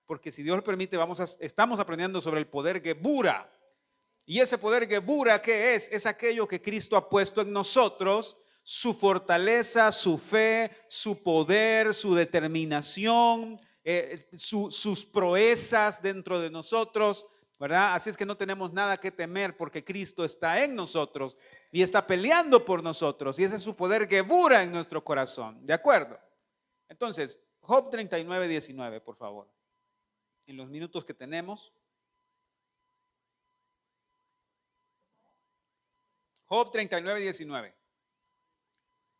porque si Dios lo permite, estamos aprendiendo sobre el poder Gebura. Y ese poder Gebura, ¿qué es? Es aquello que Cristo ha puesto en nosotros, su fortaleza, su fe, su poder, su determinación, sus proezas dentro de nosotros, ¿verdad? Así es que no tenemos nada que temer porque Cristo está en nosotros y está peleando por nosotros. Y ese es su poder Gebura en nuestro corazón, ¿de acuerdo? Entonces, Job 39:19, por favor. En los minutos que tenemos. Job 39:19.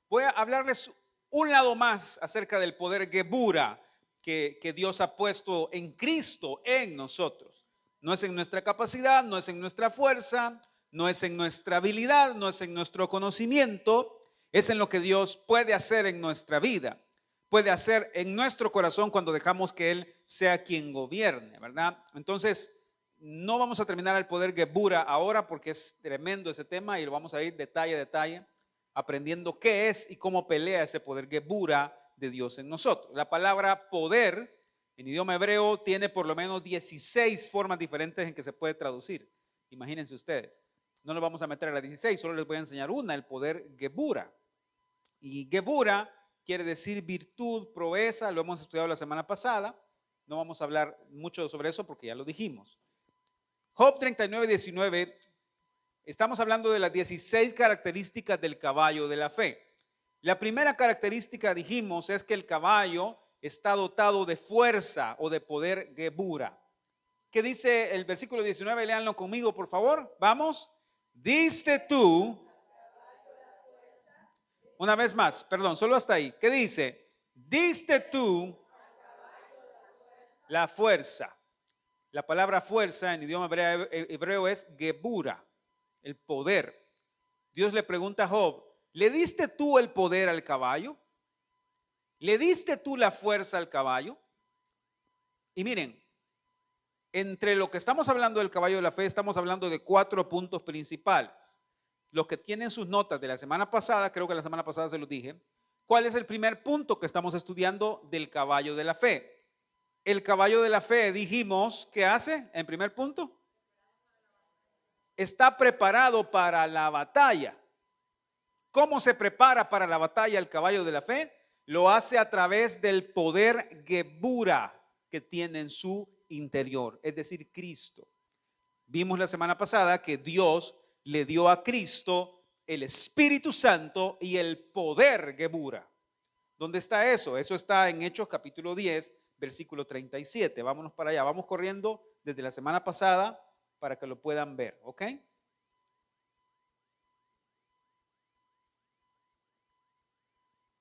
Voy a hablarles un lado más acerca del poder Gebura que Dios ha puesto en Cristo, en nosotros. No es en nuestra capacidad, no es en nuestra fuerza, no es en nuestra habilidad, no es en nuestro conocimiento, es en lo que Dios puede hacer en nuestra vida, puede hacer en nuestro corazón cuando dejamos que Él sea quien gobierne, ¿verdad? Entonces, no vamos a terminar el poder Gebura ahora porque es tremendo ese tema y lo vamos a ir detalle a detalle, aprendiendo qué es y cómo pelea ese poder Gebura de Dios en nosotros. La palabra poder en idioma hebreo tiene por lo menos 16 formas diferentes en que se puede traducir. Imagínense ustedes. No nos vamos a meter a las 16, solo les voy a enseñar una, el poder Gebura. Y Gebura quiere decir virtud, proeza, lo hemos estudiado la semana pasada. No vamos a hablar mucho sobre eso porque ya lo dijimos. Job 39:19, estamos hablando de las 16 características del caballo de la fe. La primera característica, dijimos, es que el caballo está dotado de fuerza o de poder Gebura. ¿Qué dice el versículo 19? Léanlo conmigo, por favor. Vamos. Diste tú. Una vez más, perdón, solo hasta ahí. ¿Qué dice? Diste tú la fuerza. La palabra fuerza en idioma hebreo es Gebura, el poder. Dios le pregunta a Job, ¿le diste tú el poder al caballo? ¿Le diste tú la fuerza al caballo? Y miren, entre lo que estamos hablando del caballo de la fe, estamos hablando de 4 puntos principales. Los que tienen sus notas de la semana pasada, creo que la semana pasada se los dije, ¿cuál es el primer punto que estamos estudiando del caballo de la fe? El caballo de la fe, dijimos, ¿qué hace en primer punto? Está preparado para la batalla. ¿Cómo se prepara para la batalla el caballo de la fe? Lo hace a través del poder Gebura que tiene en su interior, es decir, Cristo. Vimos la semana pasada que Dios le dio a Cristo el Espíritu Santo y el poder Gebura. ¿Dónde está eso? Eso está en Hechos capítulo 10, versículo 37. Vámonos para allá. Vamos corriendo desde la semana pasada para que lo puedan ver, ¿ok?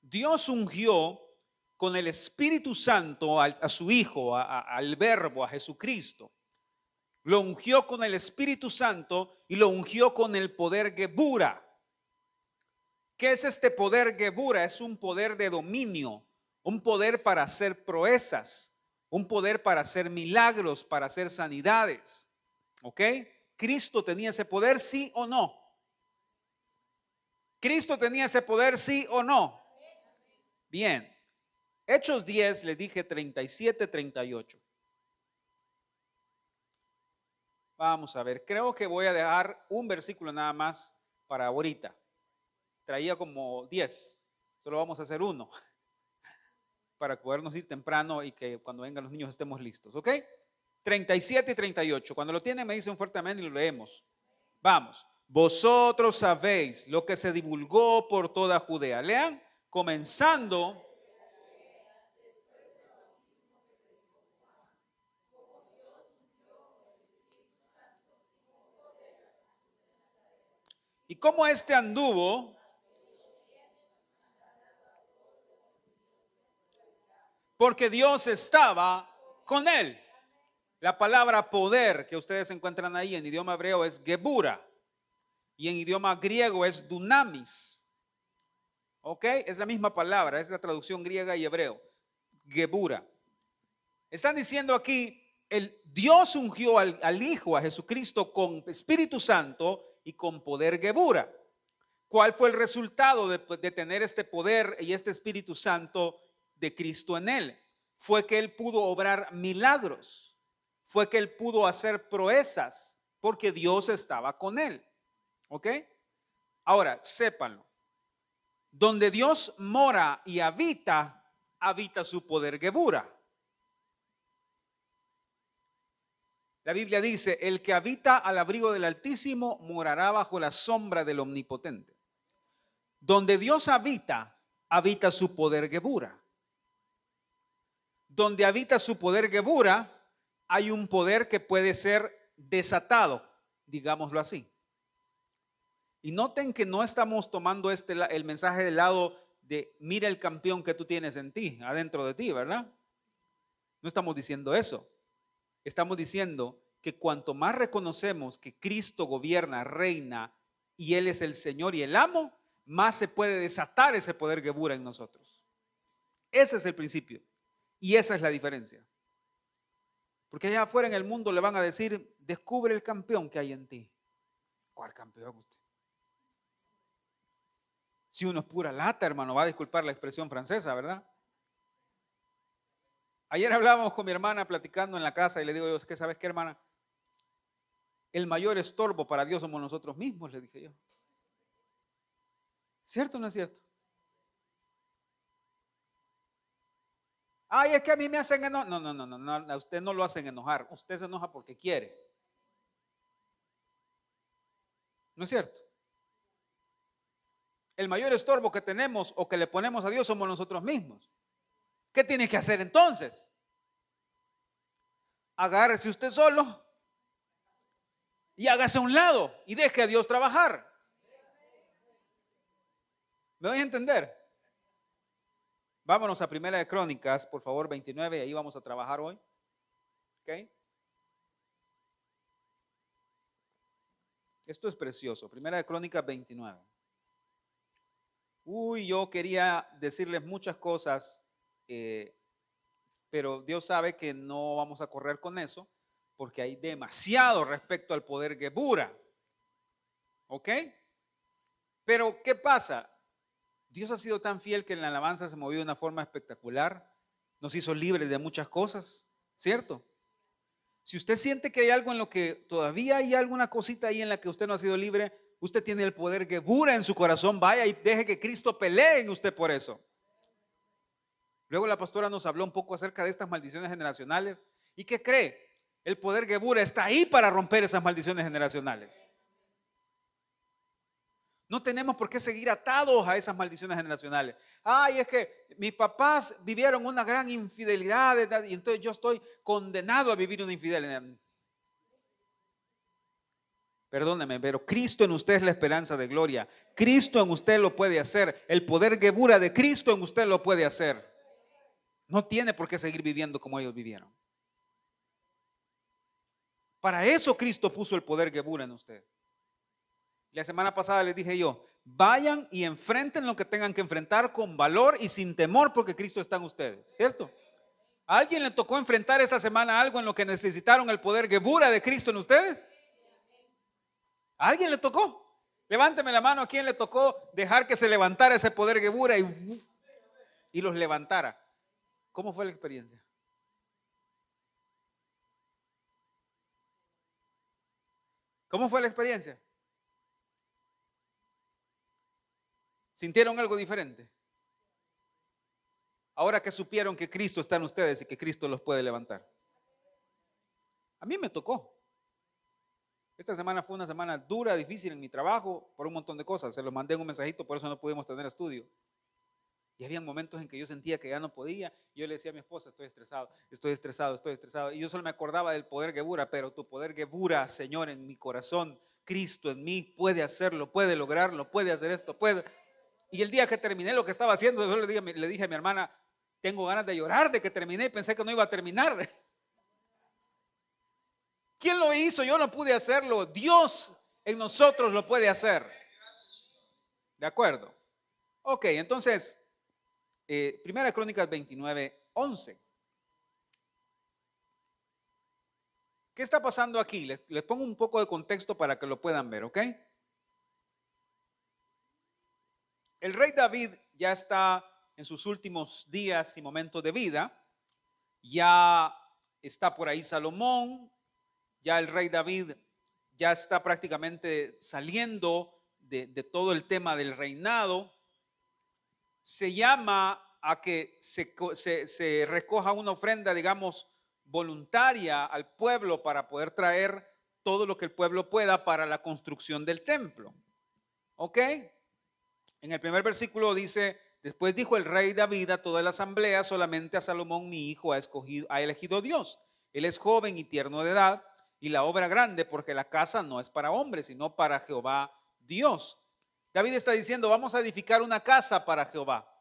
Dios ungió con el Espíritu Santo a su Hijo, al Verbo, a Jesucristo. Lo ungió con el Espíritu Santo y lo ungió con el poder Gebura. ¿Qué es este poder Gebura? Es un poder de dominio, un poder para hacer proezas, un poder para hacer milagros, para hacer sanidades. ¿Ok? ¿Cristo tenía ese poder, sí o no? ¿Cristo tenía ese poder, sí o no? Bien. Hechos 10, les dije 37, 38. Vamos a ver, creo que voy a dejar un versículo nada más para ahorita. Traía como 10, solo vamos a hacer uno para podernos ir temprano y que cuando vengan los niños estemos listos, ¿ok? 37 y 38, cuando lo tienen me dicen un fuerte amén y lo leemos. Vamos, vosotros sabéis lo que se divulgó por toda Judea. Lean, comenzando. Y cómo este anduvo porque Dios estaba con él. La palabra poder que ustedes encuentran ahí en idioma hebreo es Gebura y en idioma griego es dunamis. ¿Ok? Es la misma palabra, es la traducción griega y hebreo. Gebura. Están diciendo aquí, el Dios ungió al Hijo, a Jesucristo, con Espíritu Santo y con poder Gebura. ¿Cuál fue el resultado de tener este poder y este Espíritu Santo de Cristo en él? fue que él pudo obrar milagros, fue que él pudo hacer proezas, porque Dios estaba con él. ¿Ok? Ahora, sépanlo. Donde Dios mora y habita, habita su poder Gebura. La Biblia dice, el que habita al abrigo del Altísimo morará bajo la sombra del Omnipotente. Donde Dios habita, habita su poder Gebura. Donde habita su poder Gebura, hay un poder que puede ser desatado, digámoslo así. Y noten que no estamos tomando el mensaje del lado de mira el campeón que tú tienes en ti, adentro de ti, ¿verdad? No estamos diciendo eso. Estamos diciendo que cuanto más reconocemos que Cristo gobierna, reina y Él es el Señor y el amo, más se puede desatar ese poder Gebura en nosotros. Ese es el principio y esa es la diferencia. Porque allá afuera en el mundo le van a decir, descubre el campeón que hay en ti. ¿Cuál campeón usted? Si uno es pura lata, hermano, va a disculpar la expresión francesa, ¿verdad? Ayer hablábamos con mi hermana platicando en la casa y le digo yo, ¿qué sabes qué, hermana? El mayor estorbo para Dios somos nosotros mismos, le dije yo. ¿Cierto o no es cierto? Ay, es que a mí me hacen enojar. No, a usted no lo hacen enojar. Usted se enoja porque quiere. ¿No es cierto? El mayor estorbo que tenemos o que le ponemos a Dios somos nosotros mismos. ¿Qué tiene que hacer entonces? Agárrese usted solo y hágase a un lado y deje a Dios trabajar. ¿Me voy a entender? Vámonos a Primera de Crónicas, por favor, 29, y ahí vamos a trabajar hoy. ¿Ok? Esto es precioso. Primera de Crónicas 29. Yo quería decirles muchas cosas, pero Dios sabe que no vamos a correr con eso, porque hay demasiado respecto al poder Gebura. ¿Ok? Pero, ¿qué pasa? Dios ha sido tan fiel que en la alabanza se movió de una forma espectacular. Nos hizo libres de muchas cosas, ¿cierto? Si usted siente que hay algo en lo que todavía hay alguna cosita ahí en la que usted no ha sido libre, usted tiene el poder Gebura en su corazón. Vaya y deje que Cristo pelee en usted por eso. Luego la pastora nos habló un poco acerca de estas maldiciones generacionales. ¿Y qué cree? El poder Gebura está ahí para romper esas maldiciones generacionales. No tenemos por qué seguir atados a esas maldiciones generacionales. Ay, es que mis papás vivieron una gran infidelidad y entonces yo estoy condenado a vivir una infidelidad. Perdóneme, pero Cristo en usted es la esperanza de gloria. Cristo en usted lo puede hacer. El poder Gebura de Cristo en usted lo puede hacer. No tiene por qué seguir viviendo como ellos vivieron. Para eso Cristo puso el poder Gebura en usted. La semana pasada les dije yo, vayan y enfrenten lo que tengan que enfrentar con valor y sin temor porque Cristo está en ustedes, ¿cierto? ¿A alguien le tocó enfrentar esta semana algo en lo que necesitaron el poder Gebura de Cristo en ustedes? ¿A alguien le tocó? Levánteme la mano a quien le tocó dejar que se levantara ese poder Gebura y los levantara. ¿Cómo fue la experiencia? ¿Cómo fue la experiencia? ¿Sintieron algo diferente? Ahora que supieron que Cristo está en ustedes y que Cristo los puede levantar. A mí me tocó. Esta semana fue una semana dura, difícil en mi trabajo por un montón de cosas. Se los mandé en un mensajito, por eso no pudimos tener estudio. Y había momentos en que yo sentía que ya no podía. Y yo le decía a mi esposa, estoy estresado, estoy estresado, estoy estresado. Y yo solo me acordaba del poder Gebura, pero tu poder Gebura, Señor, en mi corazón, Cristo en mí, puede hacerlo, puede lograrlo, puede hacer esto, puede. Y el día que terminé lo que estaba haciendo, yo le dije a mi hermana, tengo ganas de llorar de que terminé y pensé que no iba a terminar. ¿Quién lo hizo? Yo no pude hacerlo. Dios en nosotros lo puede hacer. ¿De acuerdo? Ok, entonces, Primera Crónicas 29, 11. ¿Qué está pasando aquí? Les pongo un poco de contexto para que lo puedan ver, ¿ok? El rey David ya está en sus últimos días y momentos de vida ya está por ahí Salomón, ya el rey David ya está prácticamente saliendo de todo el tema del reinado. Se llama a que se recoja una ofrenda, digamos, voluntaria al pueblo para poder traer todo lo que el pueblo pueda para la construcción del templo. ¿Ok? En el primer versículo dice: después dijo el rey David a toda la asamblea: solamente a Salomón mi hijo ha elegido Dios. Él es joven y tierno de edad, y la obra grande, porque la casa no es para hombres, sino para Jehová Dios. David está diciendo: vamos a edificar una casa para Jehová.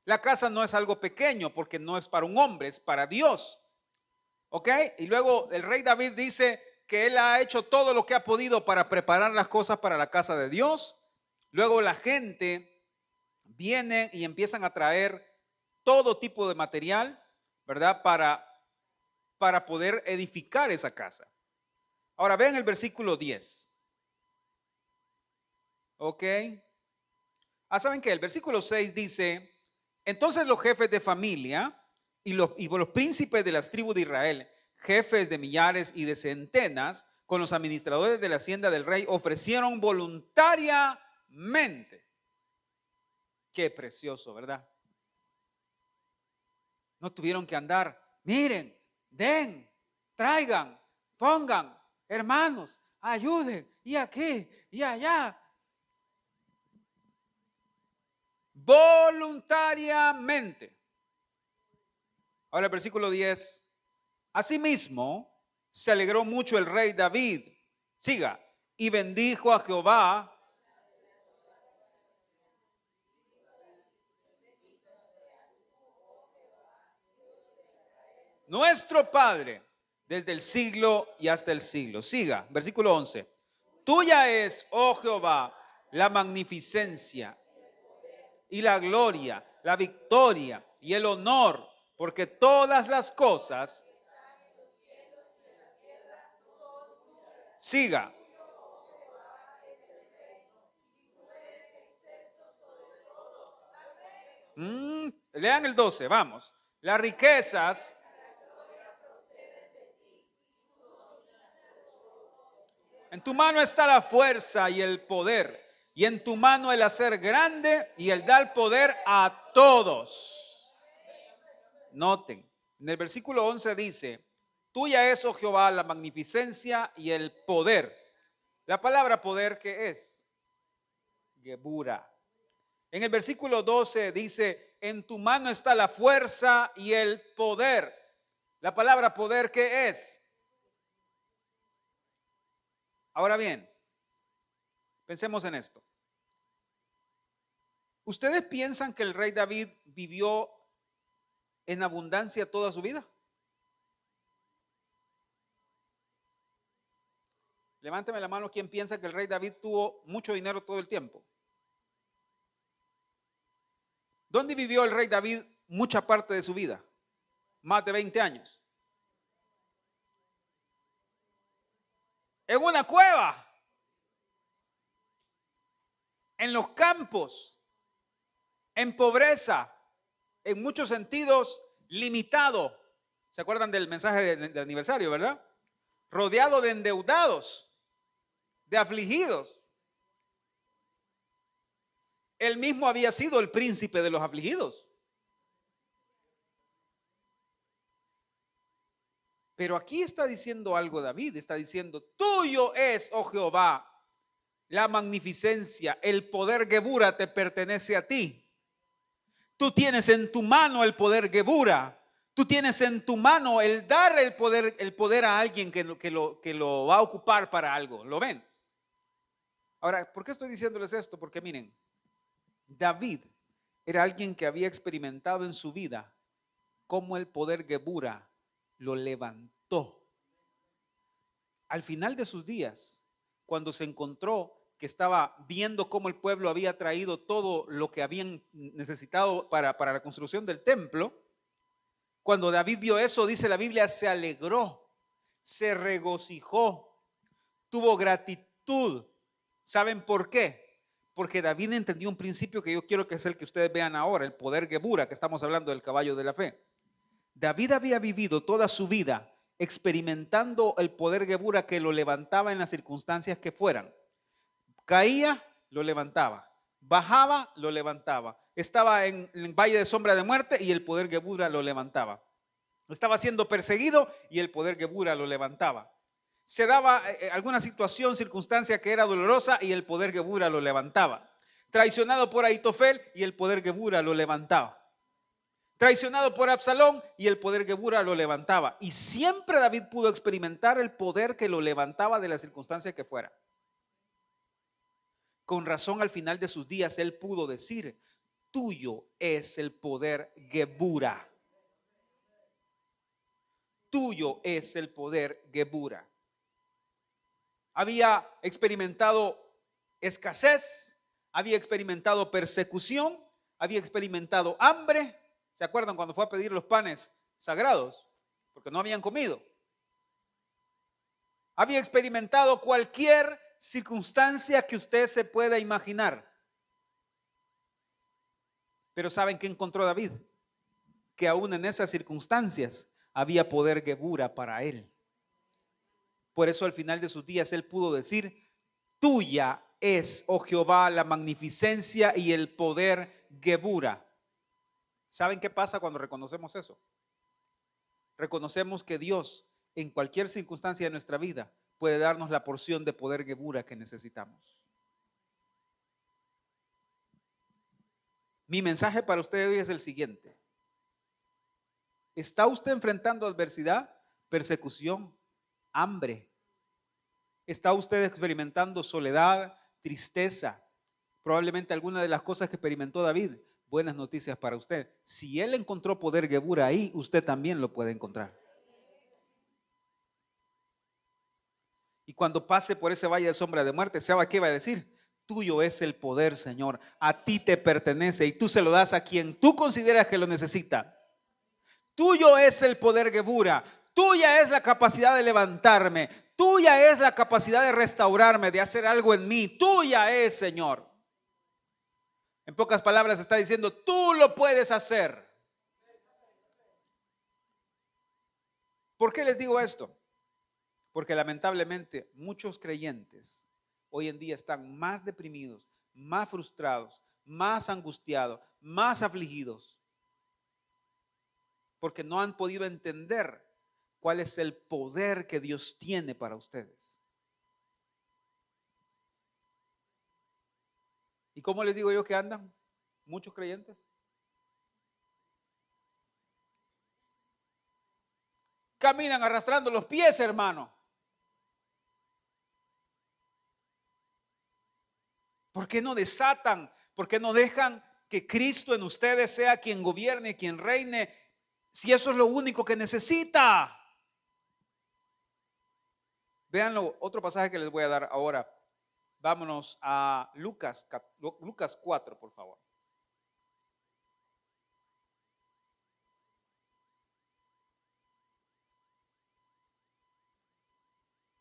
La casa no es algo pequeño, porque no es para un hombre, es para Dios. ¿Ok? Y luego el rey David dice que él ha hecho todo lo que ha podido para preparar las cosas para la casa de Dios. Luego la gente viene y empiezan a traer todo tipo de material, ¿verdad? Para poder edificar esa casa. Ahora vean el versículo 10. ¿Ok? Saben que el versículo 6 dice: entonces los jefes de familia y los príncipes de las tribus de Israel, jefes de millares y de centenas, con los administradores de la hacienda del rey, ofrecieron voluntariamente. Qué precioso, ¿verdad? No tuvieron que andar: miren, den, traigan, pongan, hermanos, ayuden, y aquí, y allá. Voluntariamente. Ahora el versículo 10. Asimismo, se alegró mucho el rey David. Siga. Y bendijo a Jehová. Nuestro Padre, desde el siglo y hasta el siglo. Siga. Versículo 11. Tuya es, oh Jehová, la magnificencia y la gloria, la victoria y el honor, porque todas las cosas. Siga. Lean el 12, vamos. Las riquezas. En tu mano está la fuerza y el poder, y en tu mano el hacer grande y el dar poder a todos. Noten, en el versículo 11 dice: tuya es, oh Jehová, la magnificencia y el poder. La palabra poder, ¿qué es? Gebura. En el versículo 12 dice: en tu mano está la fuerza y el poder. La palabra poder, ¿qué es? Ahora bien, pensemos en esto. ¿Ustedes piensan que el rey David vivió en abundancia toda su vida? Levánteme la mano quien piensa que el rey David tuvo mucho dinero todo el tiempo. ¿Dónde vivió el rey David mucha parte de su vida? Más de 20 años. En una cueva. En los campos. En pobreza. En muchos sentidos limitado. ¿Se acuerdan del mensaje del aniversario, verdad? Rodeado de endeudados, de afligidos. Él mismo había sido el príncipe de los afligidos. Pero aquí está diciendo algo David, está diciendo: tuyo es, oh Jehová, la magnificencia, el poder Gebura te pertenece a ti. Tú tienes en tu mano el poder Gebura. Tú tienes en tu mano el dar el poder a alguien que lo va a ocupar para algo. ¿Lo ven? Ahora, ¿por qué estoy diciéndoles esto? Porque miren, David era alguien que había experimentado en su vida cómo el poder Gebura lo levantó. Al final de sus días, cuando se encontró que estaba viendo cómo el pueblo había traído todo lo que habían necesitado para la construcción del templo, cuando David vio eso, dice la Biblia, se alegró, se regocijó, tuvo gratitud. ¿Saben por qué? Porque David entendió un principio que yo quiero que es el que ustedes vean ahora, el poder Gebura, que estamos hablando del caballo de la fe. David había vivido toda su vida experimentando el poder Gebura que lo levantaba en las circunstancias que fueran. Caía, lo levantaba. Bajaba, lo levantaba. Estaba en el valle de sombra de muerte y el poder Gebura lo levantaba. Estaba siendo perseguido y el poder Gebura lo levantaba. Se daba alguna situación, circunstancia que era dolorosa y el poder Gebura lo levantaba. Traicionado por Ahitofel y el poder Gebura lo levantaba. Traicionado por Absalón y el poder Gebura lo levantaba. Y siempre David pudo experimentar el poder que lo levantaba de la circunstancia que fuera. Con razón, al final de sus días, él pudo decir: tuyo es el poder Gebura. Tuyo es el poder Gebura. Había experimentado escasez, había experimentado persecución, había experimentado hambre. ¿Se acuerdan cuando fue a pedir los panes sagrados? Porque no habían comido. Había experimentado cualquier circunstancia que usted se pueda imaginar. Pero ¿saben qué encontró David? Que aún en esas circunstancias había poder Gebura para él. Por eso al final de sus días él pudo decir: tuya es, oh Jehová, la magnificencia y el poder Gebura. ¿Saben qué pasa cuando reconocemos eso? Reconocemos que Dios en cualquier circunstancia de nuestra vida puede darnos la porción de poder Gebura que necesitamos. Mi mensaje para usted hoy es el siguiente: ¿está usted enfrentando adversidad, persecución, hambre? ¿Está usted experimentando soledad, tristeza? Probablemente alguna de las cosas que experimentó David. Buenas noticias para usted: si él encontró poder Gebura ahí, usted también lo puede encontrar. Y cuando pase por ese valle de sombra de muerte, ¿sabe qué va a decir? Tuyo es el poder, Señor. A ti te pertenece y tú se lo das a quien tú consideras que lo necesita. Tuyo es el poder Gebura. Tuya es la capacidad de levantarme. Tuya es la capacidad de restaurarme, de hacer algo en mí. Tuya es, Señor. En pocas palabras está diciendo: tú lo puedes hacer. ¿Por qué les digo esto? Porque lamentablemente muchos creyentes hoy en día están más deprimidos, más frustrados, más angustiados, más afligidos, porque no han podido entender cuál es el poder que Dios tiene para ustedes. ¿Y cómo les digo yo que andan muchos creyentes? Caminan arrastrando los pies, hermano. ¿Por qué no desatan? ¿Por qué no dejan que Cristo en ustedes sea quien gobierne, quien reine, si eso es lo único que necesita? Véanlo, otro pasaje que les voy a dar ahora. Vámonos a Lucas 4, por favor.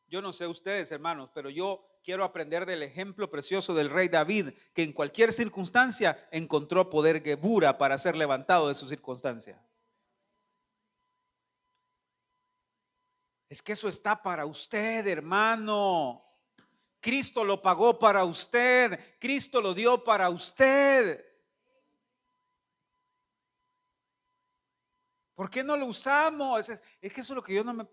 Yo no sé ustedes, hermanos, pero yo quiero aprender del ejemplo precioso del rey David, que en cualquier circunstancia encontró poder Gebura para ser levantado de su circunstancia. Es que eso está para usted, hermano. Cristo lo pagó para usted. Cristo lo dio para usted. ¿Por qué no lo usamos? Es que eso es lo que yo no me...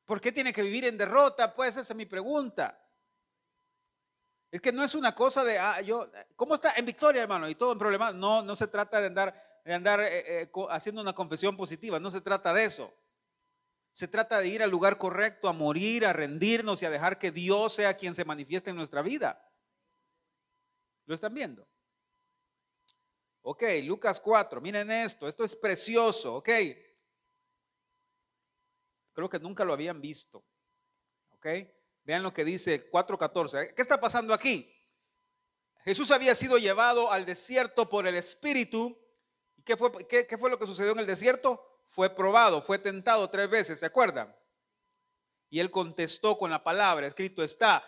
¿Por qué tiene que vivir en derrota? Pues esa es mi pregunta. Es que no es una cosa de, ¿cómo está? En victoria, hermano, y todo en problema. No, no se trata de andar haciendo una confesión positiva. No se trata de eso. Se trata de ir al lugar correcto, a morir, a rendirnos y a dejar que Dios sea quien se manifieste en nuestra vida. ¿Lo están viendo? Ok, Lucas 4, miren esto es precioso, ok. Creo que nunca lo habían visto, ok. Vean lo que dice 4:14. ¿Qué está pasando aquí? Jesús había sido llevado al desierto por el Espíritu. ¿Qué fue lo que sucedió en el desierto? Fue probado, fue tentado 3 veces, ¿se acuerdan? Y él contestó con la palabra: escrito está.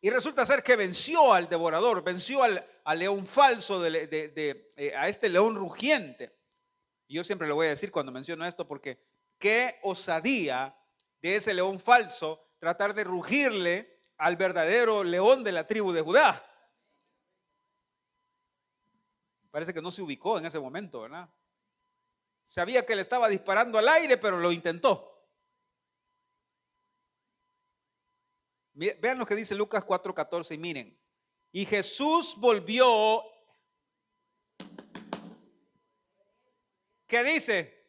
Y resulta ser que venció al devorador, venció al león falso, a este león rugiente. Y yo siempre lo voy a decir cuando menciono esto, porque qué osadía de ese león falso tratar de rugirle al verdadero león de la tribu de Judá. Parece que no se ubicó en ese momento, ¿verdad? Sabía que le estaba disparando al aire, pero lo intentó. Vean lo que dice Lucas 4:14 y miren. Y Jesús volvió. ¿Qué dice?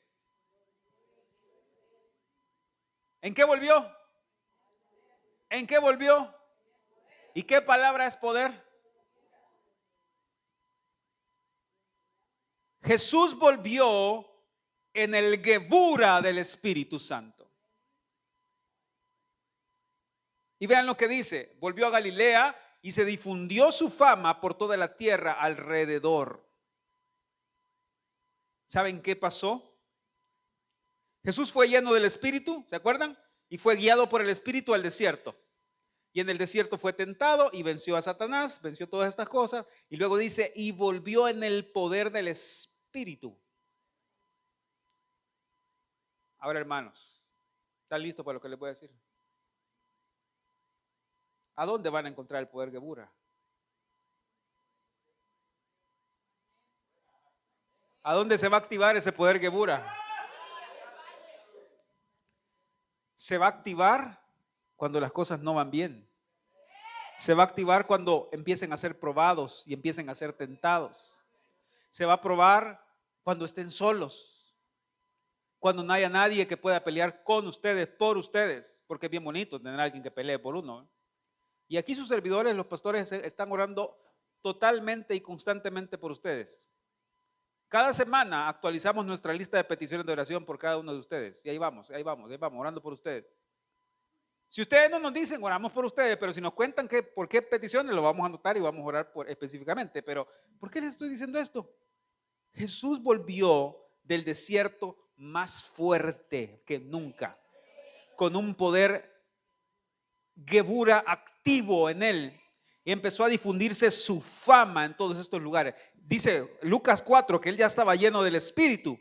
¿En qué volvió? ¿En qué volvió? ¿Y qué palabra es poder? Jesús volvió en el Gebura del Espíritu Santo. Y vean lo que dice, volvió a Galilea y se difundió su fama por toda la tierra alrededor. ¿Saben qué pasó? Jesús fue lleno del Espíritu, ¿se acuerdan? Y fue guiado por el Espíritu al desierto. Y en el desierto fue tentado y venció a Satanás, venció todas estas cosas. Y luego dice, y volvió en el poder del Espíritu. Ahora, hermanos, ¿están listos para lo que les voy a decir? ¿A dónde van a encontrar el poder Gebura? ¿A dónde se va a activar ese poder Gebura? Se va a activar cuando las cosas no van bien. Se va a activar cuando empiecen a ser probados y empiecen a ser tentados. Se va a probar cuando estén solos, cuando no haya nadie que pueda pelear con ustedes, por ustedes, porque es bien bonito tener a alguien que pelee por uno. Y aquí sus servidores, los pastores, están orando totalmente y constantemente por ustedes. Cada semana actualizamos nuestra lista de peticiones de oración por cada uno de ustedes. Y ahí vamos, orando por ustedes. Si ustedes no nos dicen, oramos por ustedes, pero si nos cuentan por qué peticiones, lo vamos a anotar y vamos a orar específicamente. Pero, ¿por qué les estoy diciendo esto? Jesús volvió del desierto más fuerte que nunca, con un poder Gebura activo en él, y empezó a difundirse su fama en todos estos lugares. Dice Lucas 4 que él ya estaba lleno del Espíritu,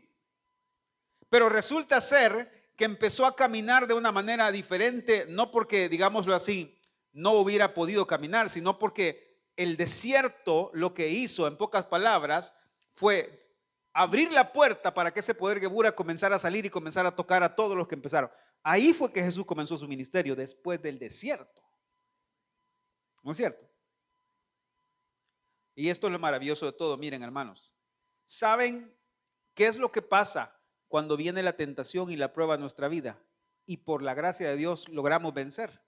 pero resulta ser que empezó a caminar de una manera diferente, no porque, digámoslo así, no hubiera podido caminar, sino porque el desierto lo que hizo, en pocas palabras, fue abrir la puerta para que ese poder Gebura comenzara a salir y comenzara a tocar a todos los que empezaron. Ahí fue que Jesús comenzó su ministerio, después del desierto. ¿No es cierto? Y esto es lo maravilloso de todo. Miren, hermanos, ¿saben qué es lo que pasa cuando viene la tentación y la prueba a nuestra vida? Y por la gracia de Dios logramos vencer.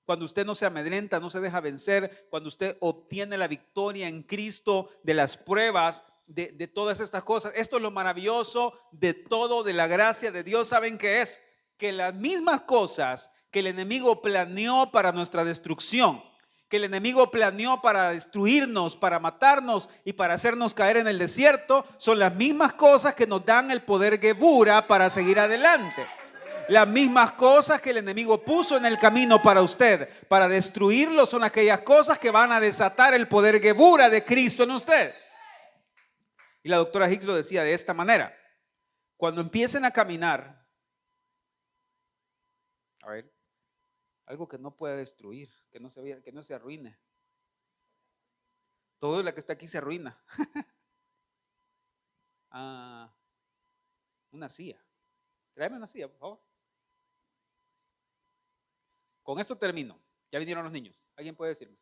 Cuando usted no se amedrenta, no se deja vencer, cuando usted obtiene la victoria en Cristo de las pruebas, de todas estas cosas. Esto es lo maravilloso de todo, de la gracia de Dios. ¿Saben qué es? Que las mismas cosas que el enemigo planeó para nuestra destrucción, que el enemigo planeó para destruirnos, para matarnos y para hacernos caer en el desierto, son las mismas cosas que nos dan el poder Gebura para seguir adelante. Las mismas cosas que el enemigo puso en el camino para usted, para destruirlo, son aquellas cosas que van a desatar el poder Gebura de Cristo en usted. Y la doctora Hicks lo decía de esta manera: cuando empiecen a caminar, a ver, algo que no pueda destruir, que no se arruine. Todo lo que está aquí se arruina. Una silla. Tráeme una silla, por favor. Con esto termino. Ya vinieron los niños. ¿Alguien puede decirme?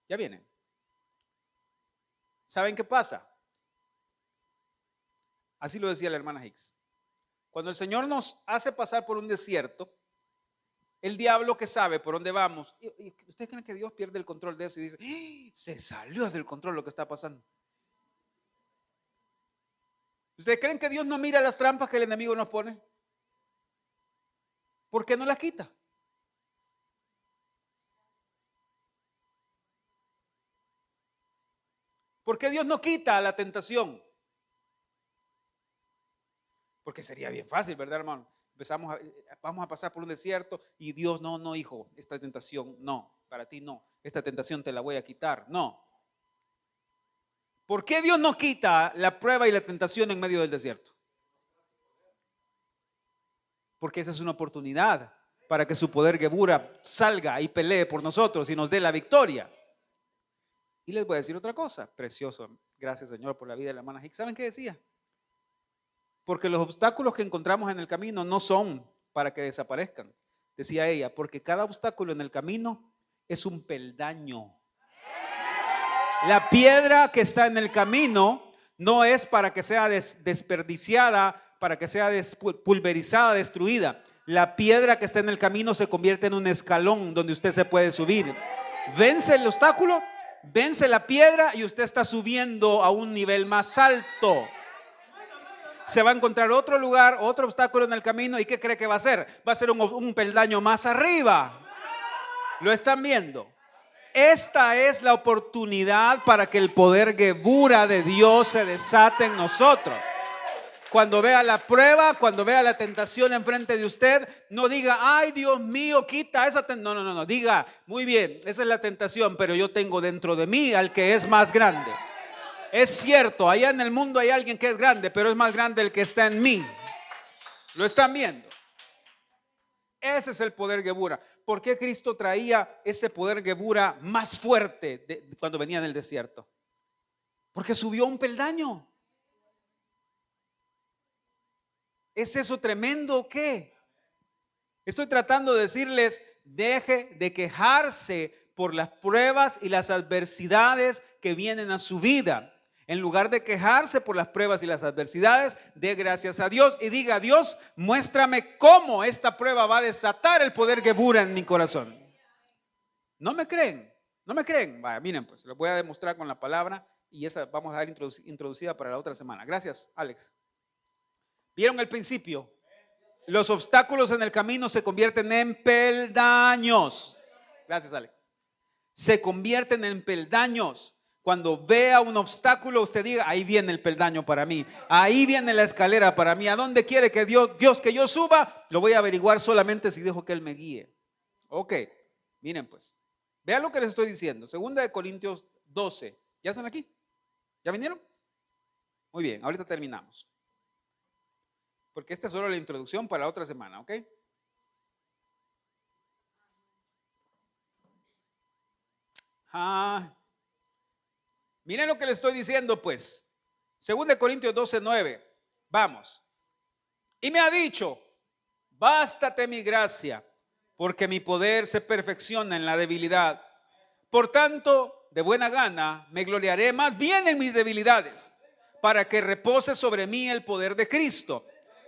Ya vienen. ¿Saben qué pasa? Así lo decía la hermana Hicks. Cuando el Señor nos hace pasar por un desierto, el diablo, que sabe por dónde vamos, y ¿ustedes creen que Dios pierde el control de eso y dice, se salió del control lo que está pasando? ¿Ustedes creen que Dios no mira las trampas que el enemigo nos pone? ¿Por qué no las quita? ¿Por qué Dios no quita la tentación? Porque sería bien fácil, ¿verdad, hermano? vamos a pasar por un desierto y Dios, no, hijo, esta tentación, no, para ti no, esta tentación te la voy a quitar, no. ¿Por qué Dios no quita la prueba y la tentación en medio del desierto? Porque esa es una oportunidad para que su poder Gebura salga y pelee por nosotros y nos dé la victoria. Y les voy a decir otra cosa, precioso, gracias Señor por la vida de la hermana Hicks. ¿Saben qué decía? Porque los obstáculos que encontramos en el camino no son para que desaparezcan, decía ella, porque cada obstáculo en el camino es un peldaño. La piedra que está en el camino no es para que sea desperdiciada, para que sea pulverizada, destruida. La piedra que está en el camino se convierte en un escalón donde usted se puede subir. Vence el obstáculo, vence la piedra y usted está subiendo a un nivel más alto. Se va a encontrar otro lugar, otro obstáculo en el camino. ¿Y qué cree que va a hacer? Va a ser un peldaño más arriba. ¿Lo están viendo? Esta es la oportunidad para que el poder Gebura de Dios se desate en nosotros. Cuando vea la prueba, cuando vea la tentación enfrente de usted, no diga, ay Dios mío, quita esa tentación. No, diga, muy bien, esa es la tentación, pero yo tengo dentro de mí al que es más grande. Es cierto, allá en el mundo hay alguien que es grande, pero es más grande el que está en mí. ¿Lo están viendo? Ese es el poder Gebura. ¿Por qué Cristo traía ese poder Gebura más fuerte cuando venía en el desierto? Porque subió un peldaño. ¿Es eso tremendo o qué? Estoy tratando de decirles, deje de quejarse por las pruebas y las adversidades que vienen a su vida. En lugar de quejarse por las pruebas y las adversidades, dé gracias a Dios y diga, Dios, muéstrame cómo esta prueba va a desatar el poder Gebura en mi corazón. ¿No me creen? ¿No me creen? Vaya, miren, pues les voy a demostrar con la palabra y esa vamos a dar introducida para la otra semana. Gracias, Alex. ¿Vieron el principio? Los obstáculos en el camino se convierten en peldaños. Gracias, Alex. Se convierten en peldaños. Cuando vea un obstáculo, usted diga, ahí viene el peldaño para mí. Ahí viene la escalera para mí. ¿A dónde quiere que Dios que yo suba? Lo voy a averiguar solamente si dejo que Él me guíe. Ok, miren pues. Vean lo que les estoy diciendo. 2 Corintios 12. ¿Ya están aquí? ¿Ya vinieron? Muy bien, ahorita terminamos. Porque esta es solo la introducción para la otra semana, ¿ok? Miren lo que le estoy diciendo, pues. 2 Corintios 12:9. Vamos. Y me ha dicho, bástate mi gracia, porque mi poder se perfecciona en la debilidad. Por tanto, de buena gana me gloriaré más bien en mis debilidades, para que repose sobre mí el poder de Cristo.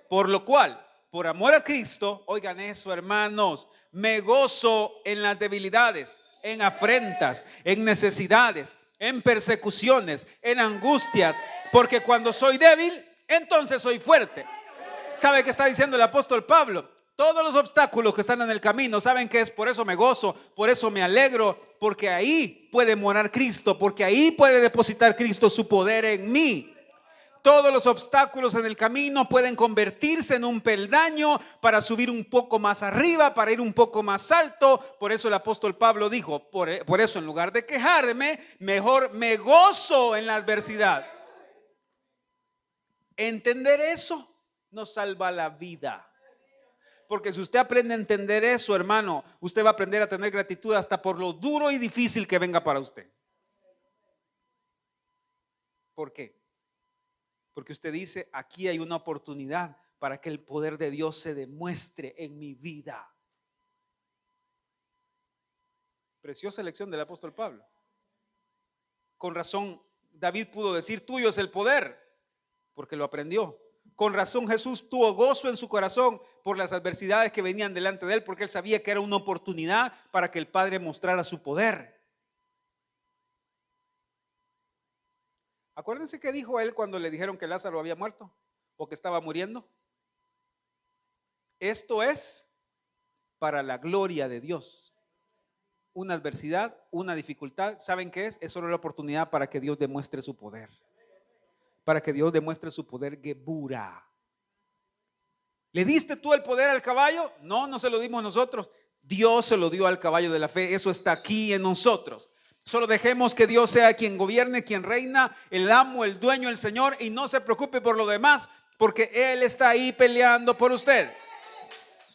Por lo cual, por amor a Cristo, oigan eso, hermanos, me gozo en las debilidades, en afrentas, en necesidades, en persecuciones, en angustias, porque cuando soy débil, entonces soy fuerte. ¿Sabe qué está diciendo el apóstol Pablo? Todos los obstáculos que están en el camino, ¿saben qué es? Por eso me gozo, por eso me alegro, porque ahí puede morar Cristo, porque ahí puede depositar Cristo su poder en mí. Todos los obstáculos en el camino pueden convertirse en un peldaño para subir un poco más arriba, para ir un poco más alto. Por eso el apóstol Pablo dijo, por eso en lugar de quejarme, mejor me gozo en la adversidad. Entender eso nos salva la vida. Porque si usted aprende a entender eso, hermano, usted va a aprender a tener gratitud hasta por lo duro y difícil que venga para usted. ¿Por qué? Porque usted dice, aquí hay una oportunidad para que el poder de Dios se demuestre en mi vida. Preciosa lección del apóstol Pablo. Con razón, David pudo decir, tuyo es el poder, porque lo aprendió. Con razón, Jesús tuvo gozo en su corazón por las adversidades que venían delante de él, porque él sabía que era una oportunidad para que el Padre mostrara su poder. Acuérdense que dijo él cuando le dijeron que Lázaro había muerto o que estaba muriendo. Esto es para la gloria de Dios. Una adversidad, una dificultad, ¿saben qué es? Es solo la oportunidad para que Dios demuestre su poder. Para que Dios demuestre su poder Gebura. ¿Le diste tú el poder al caballo? No, no se lo dimos nosotros. Dios se lo dio al caballo de la fe. Eso está aquí en nosotros. Solo dejemos que Dios sea quien gobierne, quien reina, el amo, el dueño, el Señor, y no se preocupe por lo demás, porque Él está ahí peleando por usted.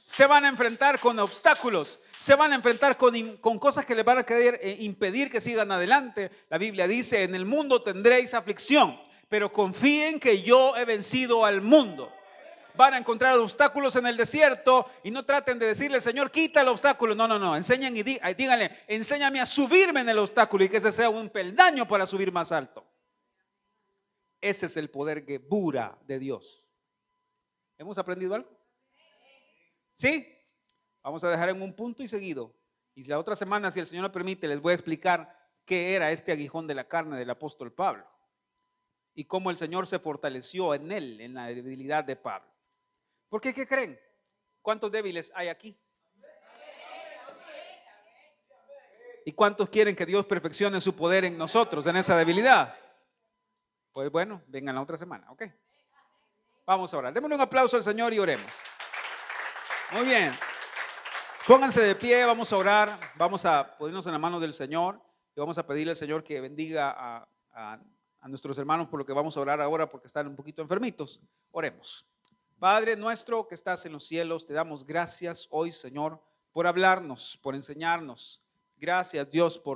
Se van a enfrentar con obstáculos, se van a enfrentar con cosas que les van a querer impedir que sigan adelante. La Biblia dice: en el mundo tendréis aflicción, pero confíen que yo he vencido al mundo. Van a encontrar obstáculos en el desierto y no traten de decirle: Señor, quita el obstáculo. No, no, no, enseñen y díganle: enséñame a subirme en el obstáculo y que ese sea un peldaño para subir más alto. Ese es el poder Gebura de Dios. ¿Hemos aprendido algo? ¿Sí? Vamos a dejar en un punto y seguido. Y la otra semana, si el Señor lo permite, les voy a explicar qué era este aguijón de la carne del apóstol Pablo y cómo el Señor se fortaleció en él, en la debilidad de Pablo. ¿Por qué? ¿Qué creen? ¿Cuántos débiles hay aquí? ¿Y cuántos quieren que Dios perfeccione su poder en nosotros, en esa debilidad? Pues bueno, vengan la otra semana, ¿ok? Vamos a orar. Démosle un aplauso al Señor y oremos. Muy bien. Pónganse de pie, vamos a orar, vamos a ponernos en la mano del Señor y vamos a pedirle al Señor que bendiga a nuestros hermanos por lo que vamos a orar ahora, porque están un poquito enfermitos. Oremos. Padre nuestro que estás en los cielos, te damos gracias hoy, Señor, por hablarnos, por enseñarnos. Gracias, Dios, por